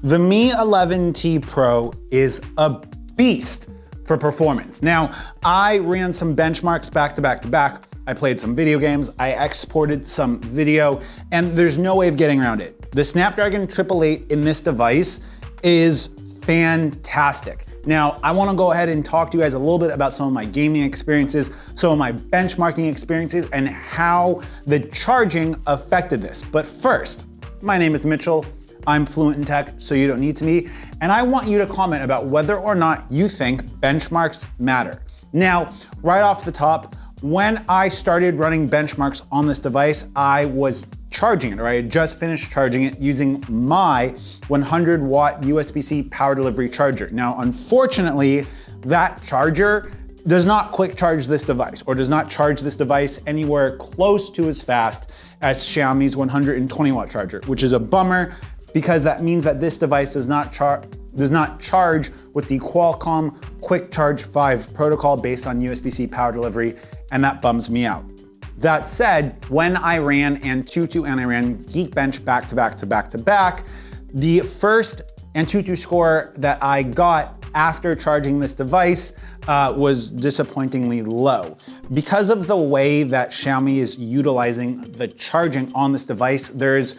The Mi 11T Pro is a beast for performance. Now, I ran some benchmarks back to back to back. I played some video games, I exported some video, and there's no way of getting around it. The Snapdragon 888 in this device is fantastic. Now, I wanna go ahead and talk to you guys a little bit about some of my gaming experiences, some of my benchmarking experiences, and how the charging affected this. But first, my name is Mitchell. I'm fluent in tech, so you don't need to be. And I want you to comment about whether or not you think benchmarks matter. Now, right off the top, when I started running benchmarks on this device, I was charging it, or I had just finished charging it using my 100-watt USB-C power delivery charger. Now, unfortunately, that charger does not quick charge this device, or does not charge this device anywhere close to as fast as Xiaomi's 120-watt charger, which is a bummer, because that means that this device does not charge with the Qualcomm Quick Charge 5 protocol based on USB-C power delivery, and that bums me out. That said, when I ran Antutu and I ran Geekbench back to back to back to back, the first Antutu score that I got after charging this device was disappointingly low. Because of the way that Xiaomi is utilizing the charging on this device, there's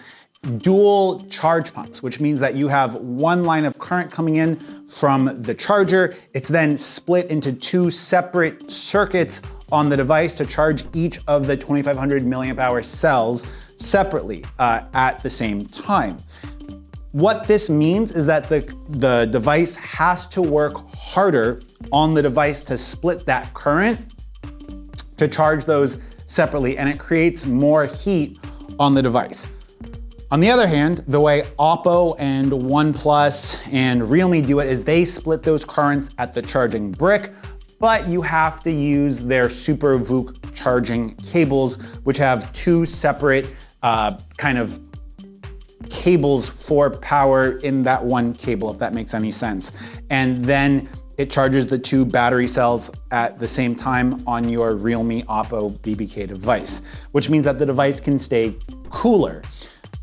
dual charge pumps, which means that you have one line of current coming in from the charger. It's then split into two separate circuits on the device to charge each of the 2500 milliamp hour cells separately at the same time. What this means is that the device has to work harder on the device to split that current to charge those separately, and it creates more heat on the device. On the other hand, the way Oppo and OnePlus and Realme do it is they split those currents at the charging brick, but you have to use their Super VOOC charging cables, which have two separate kind of cables for power in that one cable, if that makes any sense. And then it charges the two battery cells at the same time on your Realme Oppo BBK device, which means that the device can stay cooler.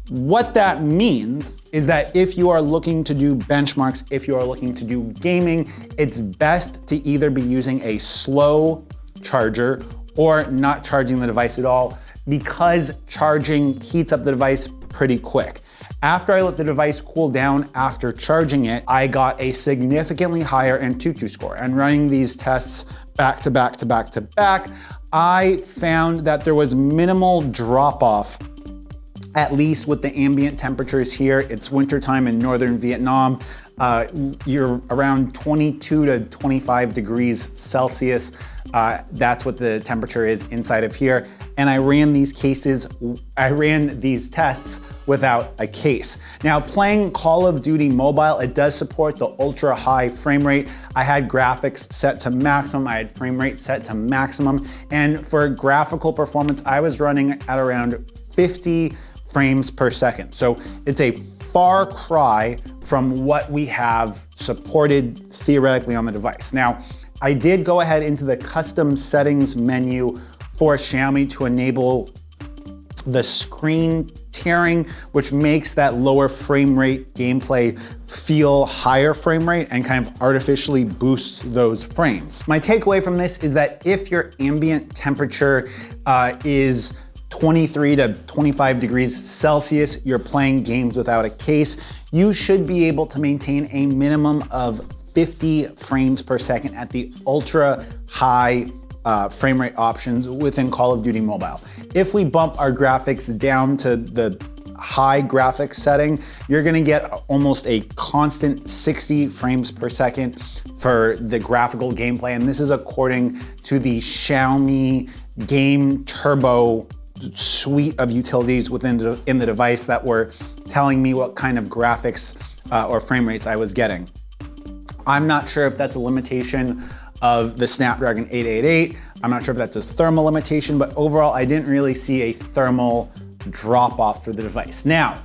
What that means is that if you are looking to do benchmarks, if you are looking to do gaming, it's best to either be using a slow charger or not charging the device at all, because charging heats up the device pretty quick. After I let the device cool down after charging it, I got a significantly higher Antutu score. And running these tests back to back to back to back, I found that there was minimal drop off, at least with the ambient temperatures here. It's wintertime in northern Vietnam. You're around 22 to 25 degrees Celsius. That's what the temperature is inside of here. And I ran these tests without a case. Now, playing Call of Duty Mobile, it does support the ultra high frame rate. I had graphics set to maximum, I had frame rate set to maximum. And for graphical performance, I was running at around 50 frames per second. So it's a far cry from what we have supported theoretically on the device. Now, I did go ahead into the custom settings menu for Xiaomi to enable the screen tearing, which makes that lower frame rate gameplay feel higher frame rate and kind of artificially boosts those frames. My takeaway from this is that if your ambient temperature is 23 to 25 degrees Celsius, you're playing games without a case, you should be able to maintain a minimum of 50 frames per second at the ultra high frame rate options within Call of Duty Mobile. If we bump our graphics down to the high graphics setting, you're gonna get almost a constant 60 frames per second for the graphical gameplay. And this is according to the Xiaomi Game Turbo suite of utilities in the device that were telling me what kind of graphics or frame rates I was getting. I'm not sure if that's a limitation of the Snapdragon 888. I'm not sure if that's a thermal limitation, but overall, I didn't really see a thermal drop off for the device. Now,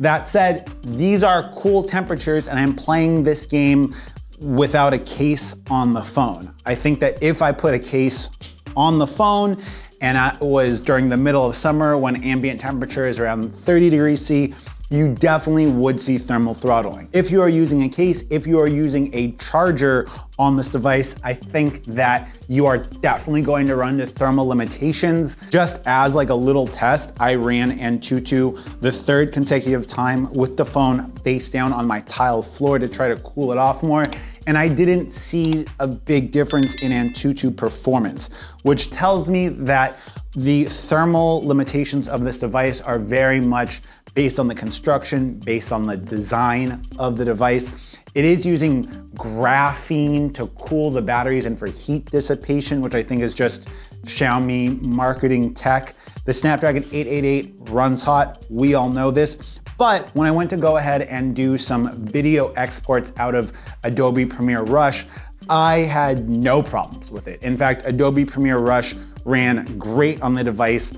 that said, these are cool temperatures and I'm playing this game without a case on the phone. I think that if I put a case on the phone and it was during the middle of summer when ambient temperature is around 30 degrees C, you definitely would see thermal throttling. If you are using a case, if you are using a charger on this device, I think that you are definitely going to run into thermal limitations. Just as like a little test, I ran Antutu the third consecutive time with the phone face down on my tile floor to try to cool it off more. And I didn't see a big difference in Antutu performance, which tells me that the thermal limitations of this device are very much based on the construction, based on the design of the device. It is using graphene to cool the batteries and for heat dissipation, which I think is just Xiaomi marketing tech. The Snapdragon 888 runs hot, we all know this. But when I went to go ahead and do some video exports out of Adobe Premiere Rush, I had no problems with it. In fact, Adobe Premiere Rush ran great on the device,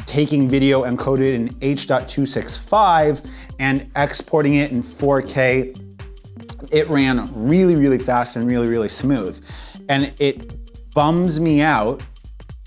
taking video encoded in H.265 and exporting it in 4K. It ran really, really fast and really, really smooth. And it bums me out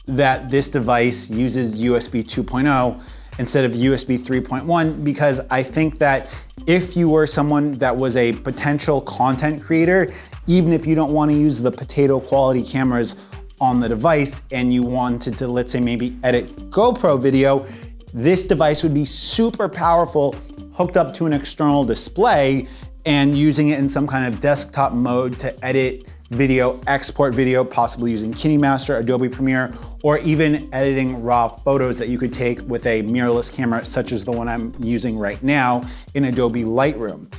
that this device uses USB 2.0 instead of USB 3.1, because I think that if you were someone that was a potential content creator, even if you don't want to use the potato quality cameras on the device and you wanted to, let's say, maybe edit GoPro video, this device would be super powerful hooked up to an external display and using it in some kind of desktop mode to edit video, export video, possibly using KineMaster, Adobe Premiere, or even editing raw photos that you could take with a mirrorless camera, such as the one I'm using right now in Adobe Lightroom.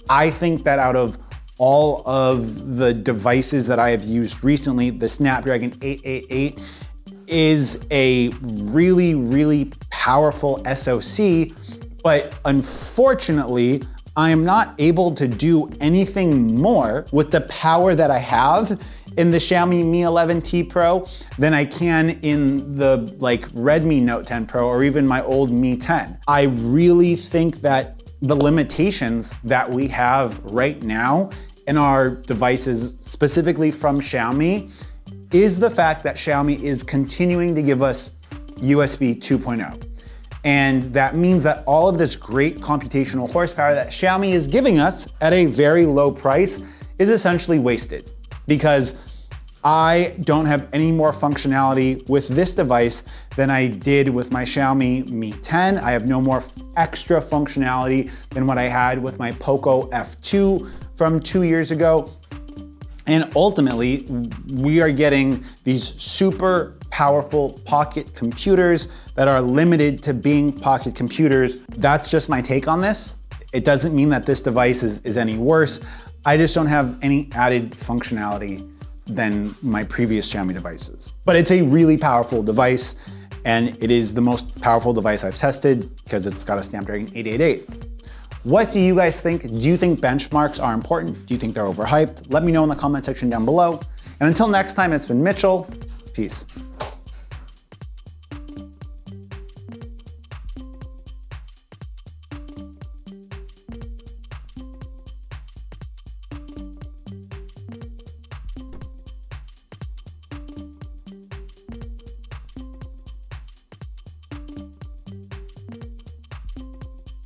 I think that out of all of the devices that I have used recently, the Snapdragon 888 is a really, really powerful SoC, but unfortunately, I am not able to do anything more with the power that I have in the Xiaomi Mi 11T Pro than I can in the Redmi Note 10 Pro or even my old Mi 10. I really think that the limitations that we have right now in our devices, specifically from Xiaomi, is the fact that Xiaomi is continuing to give us USB 2.0. And that means that all of this great computational horsepower that Xiaomi is giving us at a very low price is essentially wasted, because I don't have any more functionality with this device than I did with my Xiaomi Mi 10. I have no more extra functionality than what I had with my Poco F2 from 2 years ago. And ultimately, we are getting these super powerful pocket computers that are limited to being pocket computers. That's just my take on this. It doesn't mean that this device is any worse. I just don't have any added functionality than my previous Xiaomi devices. But it's a really powerful device, and it is the most powerful device I've tested because it's got a Snapdragon 888. What do you guys think? Do you think benchmarks are important? Do you think they're overhyped? Let me know in the comment section down below. And until next time, it's been Mitchell. Peace.